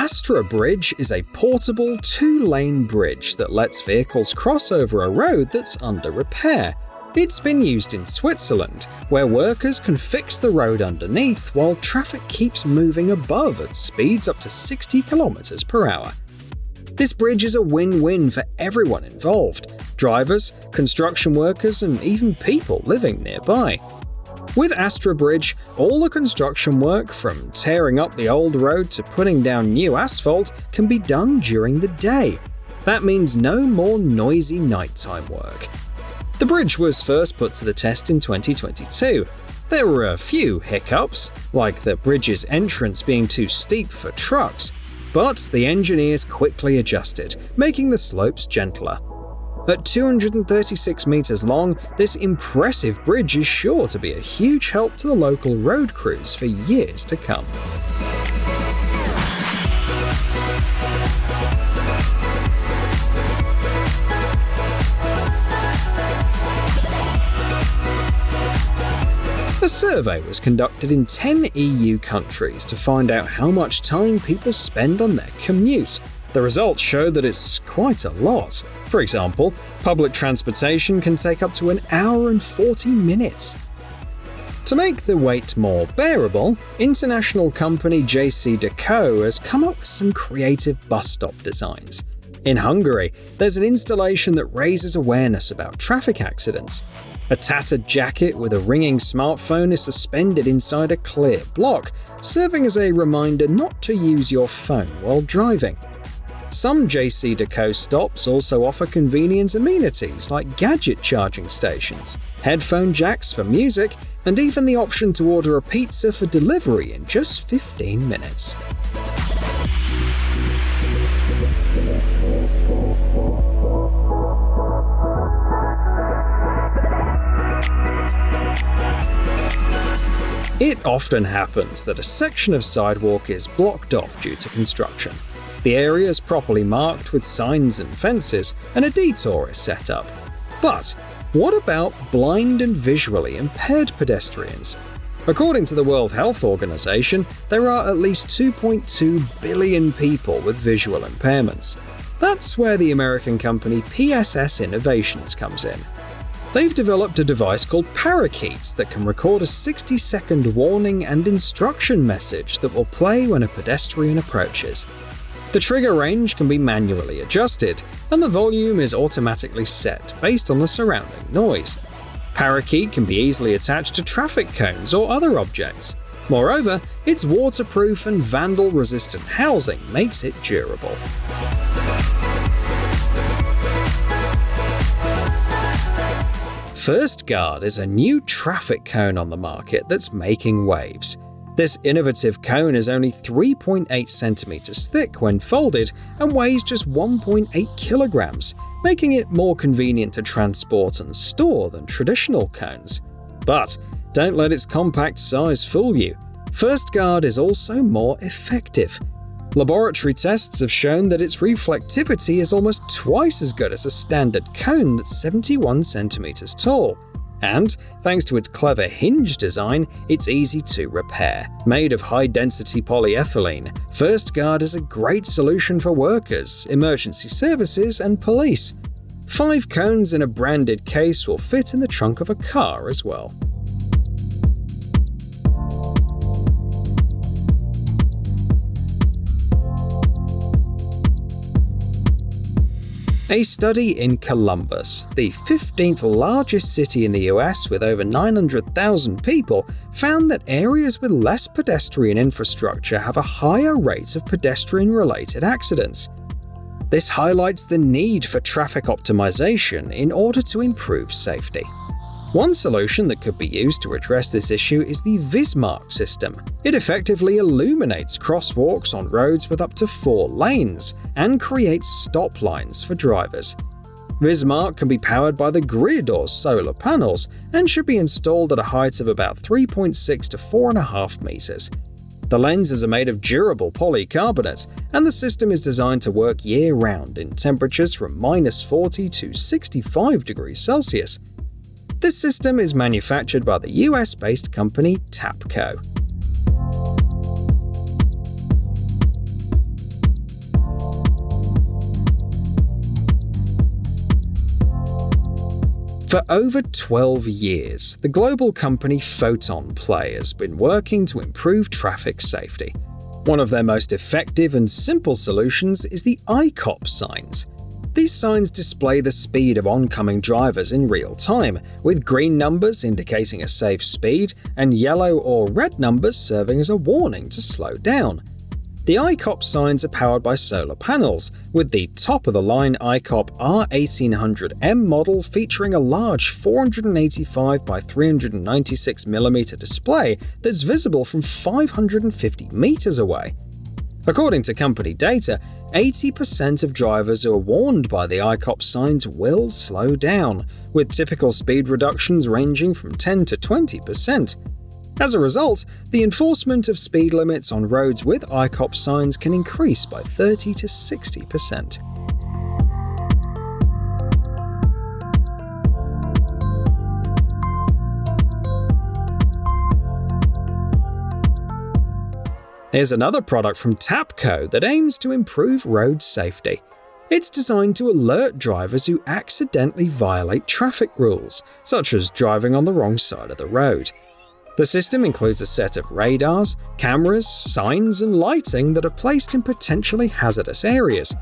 Astra Bridge is a portable two-lane bridge that lets vehicles cross over a road that's under repair. It's been used in Switzerland, where workers can fix the road underneath while traffic keeps moving above at speeds up to 60 km per hour. This bridge is a win-win for everyone involved: drivers, construction workers, and even people living nearby. With Astra Bridge, all the construction work, from tearing up the old road to putting down new asphalt, can be done during the day. That means no more noisy nighttime work. The bridge was first put to the test in 2022. There were a few hiccups, like the bridge's entrance being too steep for trucks, but the engineers quickly adjusted, making the slopes gentler. At 236 meters long, this impressive bridge is sure to be a huge help to the local road crews for years to come. A survey was conducted in 10 EU countries to find out how much time people spend on their commute. The results show that it's quite a lot. For example, public transportation can take up to 1 hour and 40 minutes. To make the wait more bearable, international company JCDecaux has come up with some creative bus stop designs. In Hungary, there's an installation that raises awareness about traffic accidents. A tattered jacket with a ringing smartphone is suspended inside a clear block, serving as a reminder not to use your phone while driving. Some JCDecaux stops also offer convenient amenities like gadget charging stations, headphone jacks for music, and even the option to order a pizza for delivery in just 15 minutes. It often happens that a section of sidewalk is blocked off due to construction. The area is properly marked with signs and fences, and a detour is set up. But what about blind and visually impaired pedestrians? According to the World Health Organization, there are at least 2.2 billion people with visual impairments. That's where the American company PSS Innovations comes in. They've developed a device called Parakeets that can record a 60-second warning and instruction message that will play when a pedestrian approaches. The trigger range can be manually adjusted, and the volume is automatically set based on the surrounding noise. Parakeet can be easily attached to traffic cones or other objects. Moreover, its waterproof and vandal-resistant housing makes it durable. FirstGuard is a new traffic cone on the market that's making waves. This innovative cone is only 3.8 centimeters thick when folded and weighs just 1.8 kilograms, making it more convenient to transport and store than traditional cones. But don't let its compact size fool you. FirstGuard is also more effective. Laboratory tests have shown that its reflectivity is almost twice as good as a standard cone that's 71 centimeters tall. And, thanks to its clever hinge design, it's easy to repair. Made of high-density polyethylene, FirstGuard is a great solution for workers, emergency services, and police. 5 cones in a branded case will fit in the trunk of a car as well. A study in Columbus, the 15th largest city in the US with over 900,000 people, found that areas with less pedestrian infrastructure have a higher rate of pedestrian-related accidents. This highlights the need for traffic optimization in order to improve safety. One solution that could be used to address this issue is the Vismark system. It effectively illuminates crosswalks on roads with up to 4 lanes and creates stop lines for drivers. Vismark can be powered by the grid or solar panels and should be installed at a height of about 3.6 to 4.5 meters. The lenses are made of durable polycarbonate, and the system is designed to work year-round in temperatures from -40 to 65 degrees Celsius. This system is manufactured by the US-based company Tapco. For over 12 years, the global company Photon Play has been working to improve traffic safety. One of their most effective and simple solutions is the ICOP signs. These signs display the speed of oncoming drivers in real time, with green numbers indicating a safe speed and yellow or red numbers serving as a warning to slow down. The ICOP signs are powered by solar panels, with the top-of-the-line ICOP R1800M model featuring a large 485 by 396mm display that's visible from 550 meters away. According to company data, 80% of drivers who are warned by the ICOP signs will slow down, with typical speed reductions ranging from 10 to 20%. As a result, the enforcement of speed limits on roads with ICOP signs can increase by 30 to 60%. Here's another product from Tapco that aims to improve road safety. It's designed to alert drivers who accidentally violate traffic rules, such as driving on the wrong side of the road. The system includes a set of radars, cameras, signs, and lighting that are placed in potentially hazardous areas.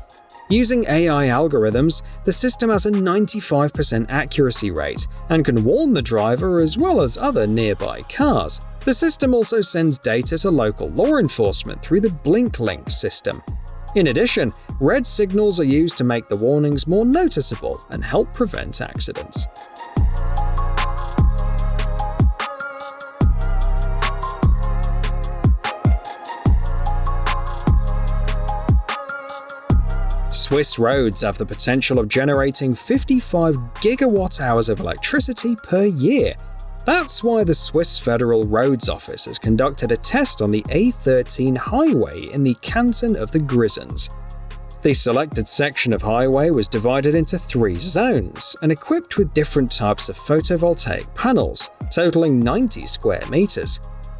Using AI algorithms, the system has a 95% accuracy rate and can warn the driver as well as other nearby cars. The system also sends data to local law enforcement through the BlinkLink system. In addition, red signals are used to make the warnings more noticeable and help prevent accidents. Swiss roads have the potential of generating 55 gigawatt-hours of electricity per year. That's why the Swiss Federal Roads Office has conducted a test on the A13 highway in the canton of the Grisons. The selected section of highway was divided into 3 zones and equipped with different types of photovoltaic panels, totaling 90 square meters.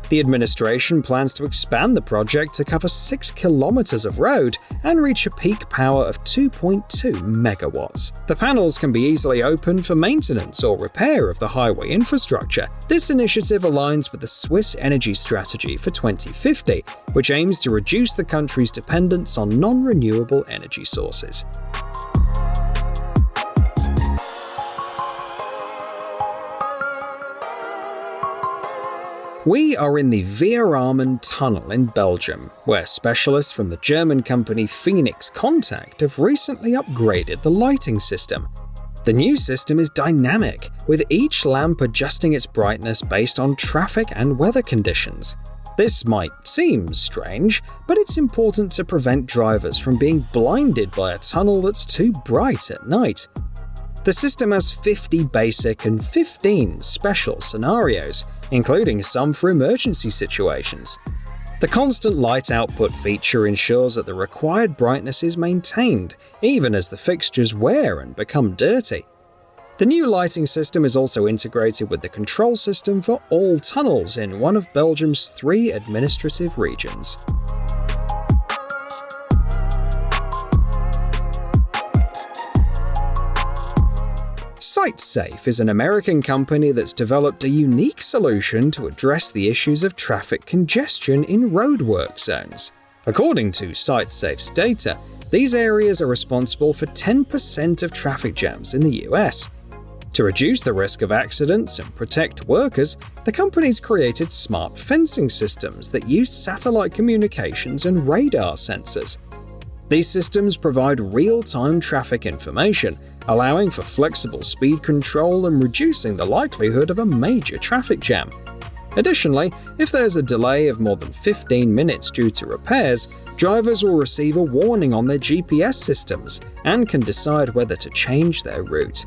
The administration plans to expand the project to cover 6 kilometers of road and reach a peak power of 2.2 megawatts. The panels can be easily opened for maintenance or repair of the highway infrastructure. This initiative aligns with the Swiss Energy Strategy for 2050, which aims to reduce the country's dependence on non-renewable energy sources. We are in the Vierarmen Tunnel in Belgium, where specialists from the German company Phoenix Contact have recently upgraded the lighting system. The new system is dynamic, with each lamp adjusting its brightness based on traffic and weather conditions. This might seem strange, but it's important to prevent drivers from being blinded by a tunnel that's too bright at night. The system has 50 basic and 15 special scenarios, including some for emergency situations. The constant light output feature ensures that the required brightness is maintained, even as the fixtures wear and become dirty. The new lighting system is also integrated with the control system for all tunnels in one of Belgium's 3 administrative regions. SiteSafe is an American company that's developed a unique solution to address the issues of traffic congestion in roadwork zones. According to SiteSafe's data, these areas are responsible for 10% of traffic jams in the US. To reduce the risk of accidents and protect workers, the company's created smart fencing systems that use satellite communications and radar sensors. These systems provide real-time traffic information, allowing for flexible speed control and reducing the likelihood of a major traffic jam. Additionally, if there's a delay of more than 15 minutes due to repairs, drivers will receive a warning on their GPS systems and can decide whether to change their route.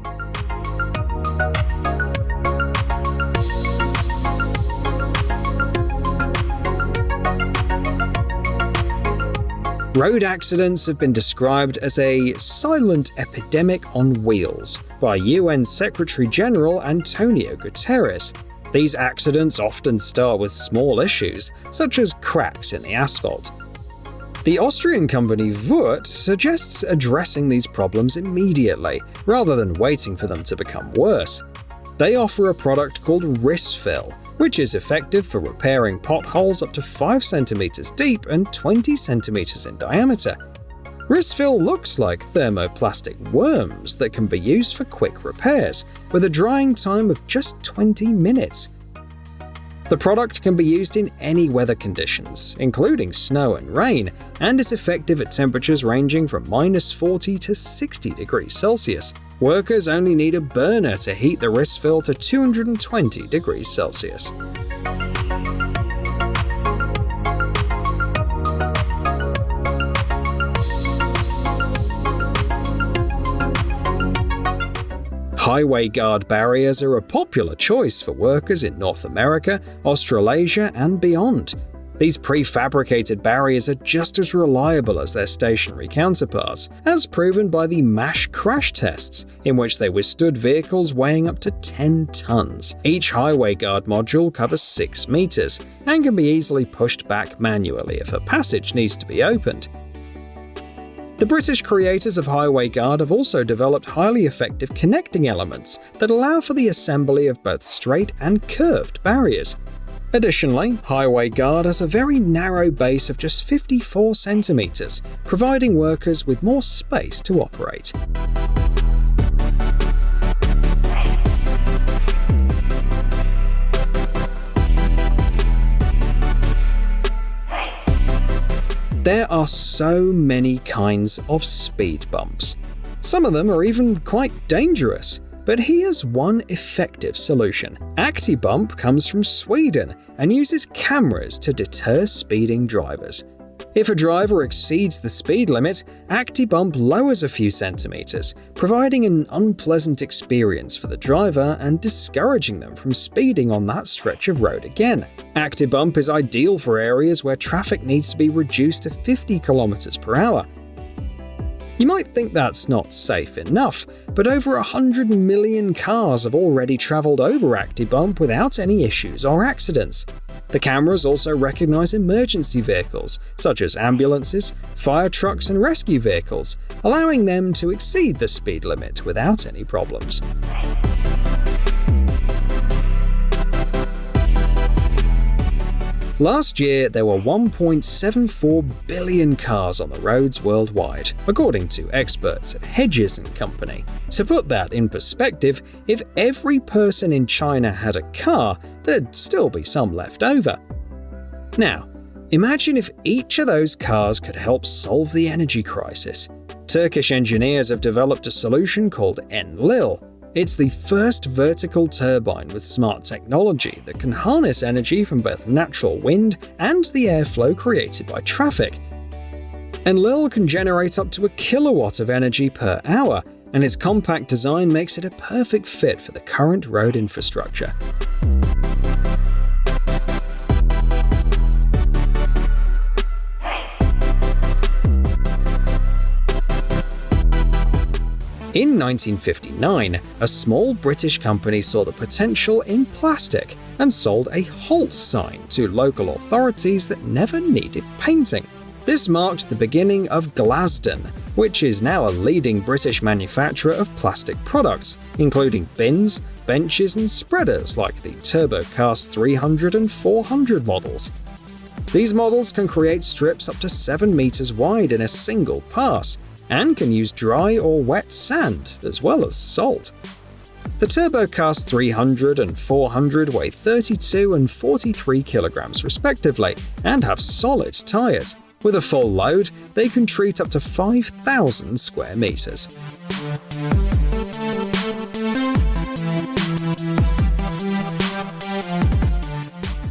Road accidents have been described as a silent epidemic on wheels by UN Secretary-General Antonio Guterres. These accidents often start with small issues, such as cracks in the asphalt. The Austrian company Wurth suggests addressing these problems immediately, rather than waiting for them to become worse. They offer a product called Risfill, which is effective for repairing potholes up to 5 cm deep and 20 cm in diameter. Risfill looks like thermoplastic worms that can be used for quick repairs, with a drying time of just 20 minutes. The product can be used in any weather conditions, including snow and rain, and is effective at temperatures ranging from -40 to 60 degrees Celsius. Workers only need a burner to heat the Risfill to 220 degrees Celsius. Highway guard barriers are a popular choice for workers in North America, Australasia, and beyond. These prefabricated barriers are just as reliable as their stationary counterparts, as proven by the MASH crash tests, in which they withstood vehicles weighing up to 10 tons. Each highway guard module covers 6 meters and can be easily pushed back manually if a passage needs to be opened. The British creators of Highway Guard have also developed highly effective connecting elements that allow for the assembly of both straight and curved barriers. Additionally, Highway Guard has a very narrow base of just 54 centimeters, providing workers with more space to operate. There are so many kinds of speed bumps. Some of them are even quite dangerous, but here's one effective solution. ActiBump comes from Sweden and uses cameras to deter speeding drivers. If a driver exceeds the speed limit, ActiBump lowers a few centimeters, providing an unpleasant experience for the driver and discouraging them from speeding on that stretch of road again. ActiBump is ideal for areas where traffic needs to be reduced to 50 km per hour. You might think that's not safe enough, but over 100 million cars have already traveled over ActiBump without any issues or accidents. The cameras also recognize emergency vehicles, such as ambulances, fire trucks, and rescue vehicles, allowing them to exceed the speed limit without any problems. Last year, there were 1.74 billion cars on the roads worldwide, according to experts at Hedges & Company. To put that in perspective, if every person in China had a car, there'd still be some left over. Now, imagine if each of those cars could help solve the energy crisis. Turkish engineers have developed a solution called Enlil. It's the first vertical turbine with smart technology that can harness energy from both natural wind and the airflow created by traffic. Enlil can generate up to 1 kilowatt of energy per hour, and its compact design makes it a perfect fit for the current road infrastructure. In 1959, a small British company saw the potential in plastic and sold a Halt sign to local authorities that never needed painting. This marked the beginning of Glasdon, which is now a leading British manufacturer of plastic products, including bins, benches, and spreaders like the TurboCast 300 and 400 models. These models can create strips up to 7 meters wide in a single pass, and can use dry or wet sand, as well as salt. The TurboCast 300 and 400 weigh 32 and 43 kilograms respectively, and have solid tires. With a full load, they can treat up to 5,000 square meters.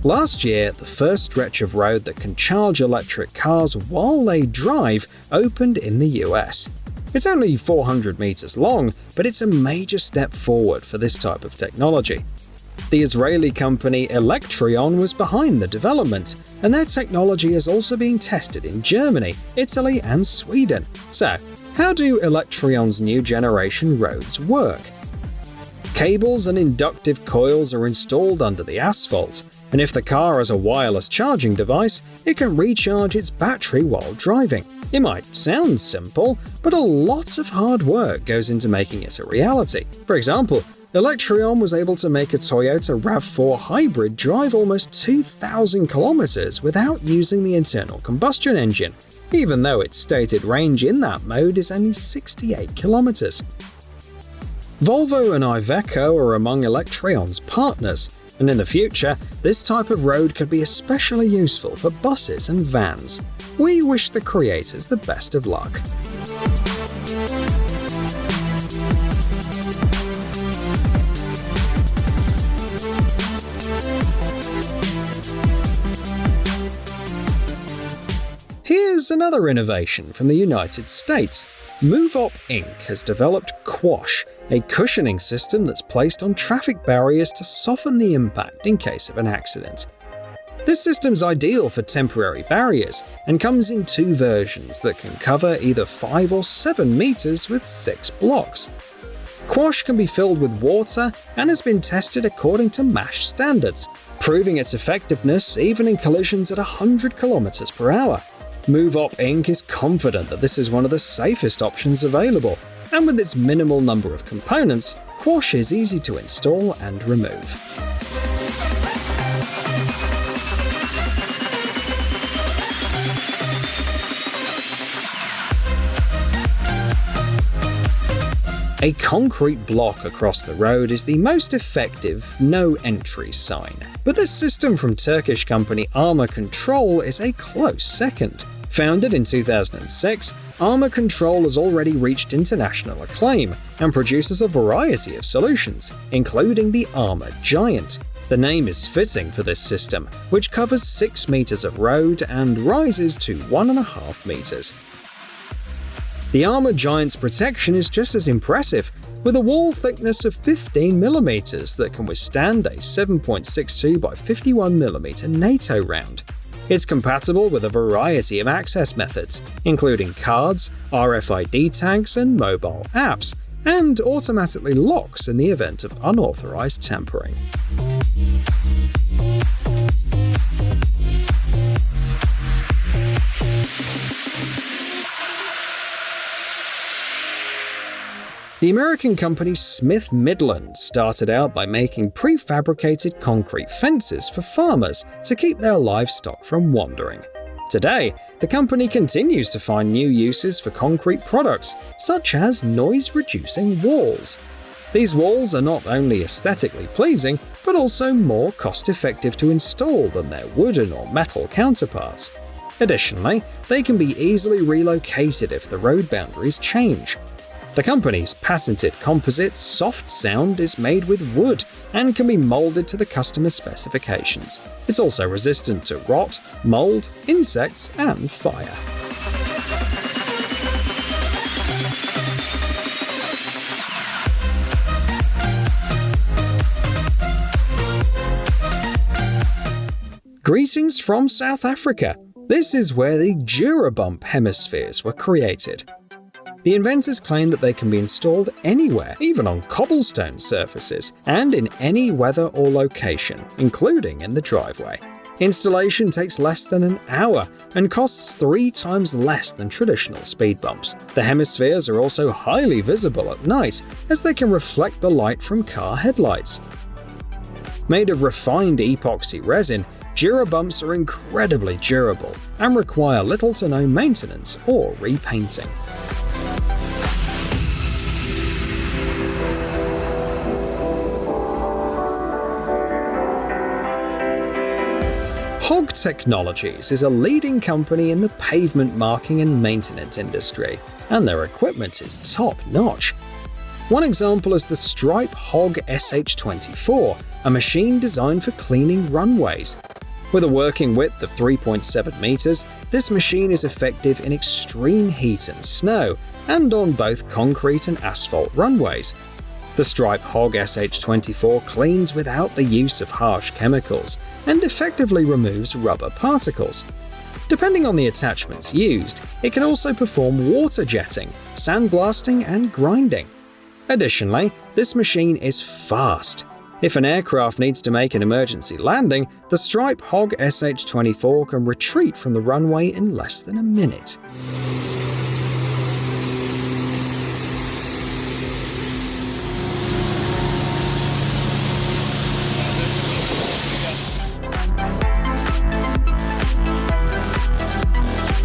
Last year, the first stretch of road that can charge electric cars while they drive opened in the US. It's only 400 meters long, but it's a major step forward for this type of technology. The Israeli company Electrion was behind the development, and their technology is also being tested in Germany, Italy, and Sweden. So, how do Electrion's new generation roads work? Cables and inductive coils are installed under the asphalt, and if the car has a wireless charging device, it can recharge its battery while driving. It might sound simple, but a lot of hard work goes into making it a reality. For example, Electrion was able to make a Toyota RAV4 hybrid drive almost 2,000 kilometers without using the internal combustion engine, even though its stated range in that mode is only 68 kilometers. Volvo and Iveco are among Electrion's partners, and in the future, this type of road could be especially useful for buses and vans. We wish the creators the best of luck. Here's another innovation from the United States. MoveUp Inc. has developed Quash, a cushioning system that's placed on traffic barriers to soften the impact in case of an accident. This system's ideal for temporary barriers and comes in 2 versions that can cover either 5 or 7 meters with 6 blocks. Quash can be filled with water and has been tested according to MASH standards, proving its effectiveness even in collisions at 100 kilometers per hour. MoveUp Inc. is confident that this is one of the safest options available, and with its minimal number of components, Quash is easy to install and remove. A concrete block across the road is the most effective no-entry sign, but this system from Turkish company Arma Control is a close second. Founded in 2006, Arma Control has already reached international acclaim and produces a variety of solutions, including the Arma Giant. The name is fitting for this system, which covers 6 meters of road and rises to 1.5 meters. The Arma Giant's protection is just as impressive, with a wall thickness of 15 millimeters that can withstand a 7.62 by 51 millimeter NATO round. It's compatible with a variety of access methods, including cards, RFID tags, and mobile apps, and automatically locks in the event of unauthorized tampering. The American company Smith Midland started out by making prefabricated concrete fences for farmers to keep their livestock from wandering. Today, the company continues to find new uses for concrete products, such as noise-reducing walls. These walls are not only aesthetically pleasing, but also more cost-effective to install than their wooden or metal counterparts. Additionally, they can be easily relocated if the road boundaries change. The company's patented composite soft sound is made with wood and can be molded to the customer's specifications. It's also resistant to rot, mold, insects, and fire. Greetings from South Africa. This is where the Durabump hemispheres were created. The inventors claim that they can be installed anywhere, even on cobblestone surfaces, and in any weather or location, including in the driveway. Installation takes less than an hour and costs 3 times less than traditional speed bumps. The hemispheres are also highly visible at night, as they can reflect the light from car headlights. Made of refined epoxy resin, Durabumps are incredibly durable and require little to no maintenance or repainting. Hog Technologies is a leading company in the pavement marking and maintenance industry, and their equipment is top-notch. One example is the Stripe Hog SH24, a machine designed for cleaning runways. With a working width of 3.7 meters, this machine is effective in extreme heat and snow, and on both concrete and asphalt runways. The Stripe Hog SH24 cleans without the use of harsh chemicals and effectively removes rubber particles. Depending on the attachments used, it can also perform water jetting, sandblasting, and grinding. Additionally, this machine is fast. If an aircraft needs to make an emergency landing, the Stripe Hog SH-24 can retreat from the runway in less than a minute.